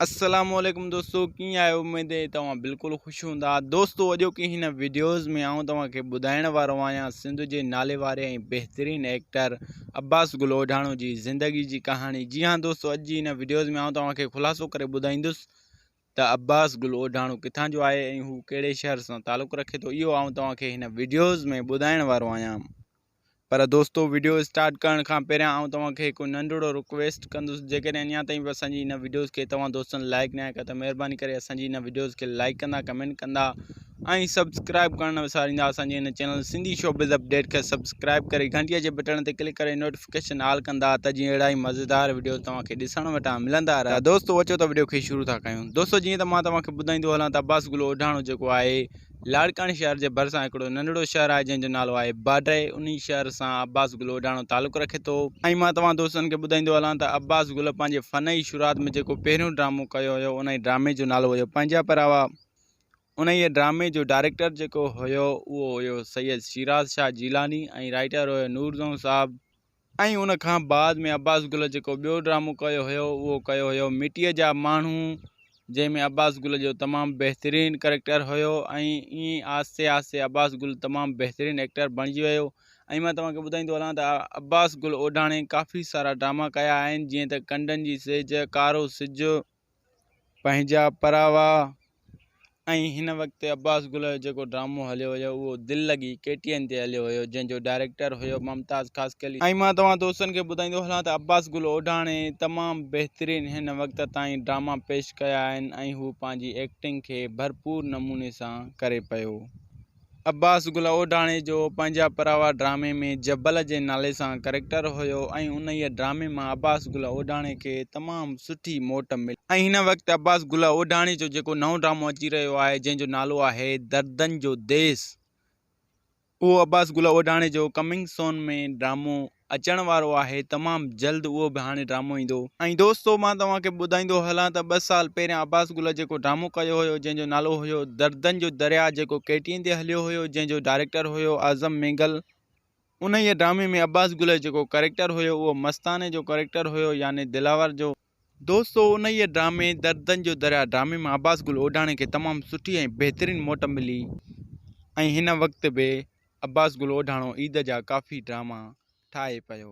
अस्सलामुअलैकुम दोस्तों, कीअं आहियो? उम्मीद है तव्हां बिल्कुलु ख़ुशि हूंदा। दोस्तों, अॼोकी हिन वीडियोज़ में आऊं तव्हांखे ॿुधाइण वारो आहियां सिंध जे नाले वारे ऐं बहितरीन एक्टर अब्बास गुल ओढाणो जी ज़िंदगी जी कहानी। जी हाँ दोस्तों, अॼु जी हिन वीडियोज़ में आऊं तव्हांखे ख़ुलासो करे ॿुधाईंदुसि त अब्बास गुल ओढाणो किथां जो आहे ऐं हू कहिड़े शहर सां तालुक़ु रखे थो। इहो आऊं तव्हांखे हिन वीडियोज़ में ॿुधाइण वारो आहियां। पर दोस्तों, वीडियो स्टार्ट करण खां पहिरियां आऊं तव्हांखे हिकु नंढिड़ो रिक्वेस्ट कंदुसि। जेकॾहिं अञा ताईं बि असांजी हिन वीडियोज़ खे तव्हां दोस्तनि लाइक न आहे कयो त महिरबानी करे असांजी हिन वीडियोज़ खे लाइक कंदा, कमेंट कंदा ऐं सब्सक्राइब करणु न विसारींदा। असांजे हिन चैनल सिंधी शोबिज़ अपडेट खे सब्सक्राइब करे घंटीअ जे बटन ते क्लिक करे नोटिफिकेशन ऑल कंदा त जीअं अहिड़ा ई मज़ेदार वीडियो तव्हांखे ॾिसण वटां मिलंदा रहा। दोस्तों, अचो त वीडियो खे शुरू था कयूं। दोस्तों, जीअं त मां तव्हांखे ॿुधाईंदो हलां त अब्बास गुल ओढाणो जेको आहे लाड़कानी शहर जे भरिसां हिकिड़ो नंढिड़ो शहर आहे जंहिंजो नालो आहे बाडरे। उन शहर सां अब्बास गुल ओढाणो तालुक़ु रखे थो। ऐं मां तव्हां दोस्तनि खे ॿुधाईंदो हलां त अब्बास गुल पंहिंजे फ़न जी शुरूआत में जेको पहिरियों ड्रामो कयो हुयो उन ड्रामे जो नालो हुयो पंहिंजा परावा। उन ड्रामे जो डायरेक्टर जेको हुयो उहो हुयो सैयद शिराज शाह जीलानी ऐं राइटर हुयो नूरज़ों साहब। ऐं उन खां बाद में अब्बास गुल जेको ॿियो ड्रामो कयो हुयो उहो कयो हुयो मिटीअ जा माण्हू, जंहिंमें अब्बास गुल जो तमामु बहितरीन करेक्टर हुयो। ऐं ईअं आहिस्ते आहिस्ते अब्बास गुल तमामु बहितरीन एक्टर बणिजी वियो। ऐं मां तव्हांखे ॿुधाईंदो हलां त अब्बास गुल ओढाणे काफ़ी सारा ड्रामा कया आहिनि, जीअं त कंडनि जी सिज, कारो सिज, पंहिंजा परावा। ऐं हिन वक़्तु अब्बास गुल जो जेको ड्रामो हलियो हुयो उहो दिलि लॻी KTN ते हलियो हुयो, जंहिंजो डायरेक्टर हुयो मुमताज़ ख़ासकली। ऐं मां तव्हां दोस्तनि खे ॿुधाईंदो हलां त अब्बास गुल ओढाणे तमामु बहितरीन हिन वक़्त ताईं ड्रामा पेश कया आहिनि ऐं हू पंहिंजी एक्टिंग खे भरपूर नमूने सां करे पियो। अब्बास गुल ओढाणे जो पंहिंजा परावा ड्रामे में जबल जे नाले सां करेक्टर हुयो ऐं उन ड्रामे मां अब्बास गुल ओढाणे खे तमामु सुठी मोट मिली। ऐं हिन वक़्तु अब्बास गुल ओढाणे जो जेको नओं ड्रामो अची रहियो आहे जंहिंजो नालो आहे दर्दनि जो देस, उहो अब्बास गुल ओढाणे जो कमिंग सोन में ड्रामो अचण वारो आहे। तमामु जल्द उहो बि हाणे ड्रामो ईंदो। ऐं दोस्तों, मां तव्हांखे ॿुधाईंदो हलां त 2 साल पहिरियां अब्बास गुल जेको ड्रामो कयो हुयो जंहिंजो नालो हुयो दर्दनि जो दरिया, जेको KTN ते हलियो हुयो, जंहिंजो डायरेक्टर हुयो आज़म मेंगल। उन ड्रामे में अब्बास गुल जेको करेक्टर हुयो उहो मस्ताने जो करेक्टर हुयो, यानी दिलावर जो। दोस्तों, उन ड्रामे दर्दनि जो दरिया ड्रामे में अब्बास गुल ओढाणे खे तमामु सुठी ऐं बहितरीन मोट मिली। ऐं हिन वक़्तु बि अब्बास गुल ओढाणो ईद जा काफ़ी ड्रामा ठाहे पियो।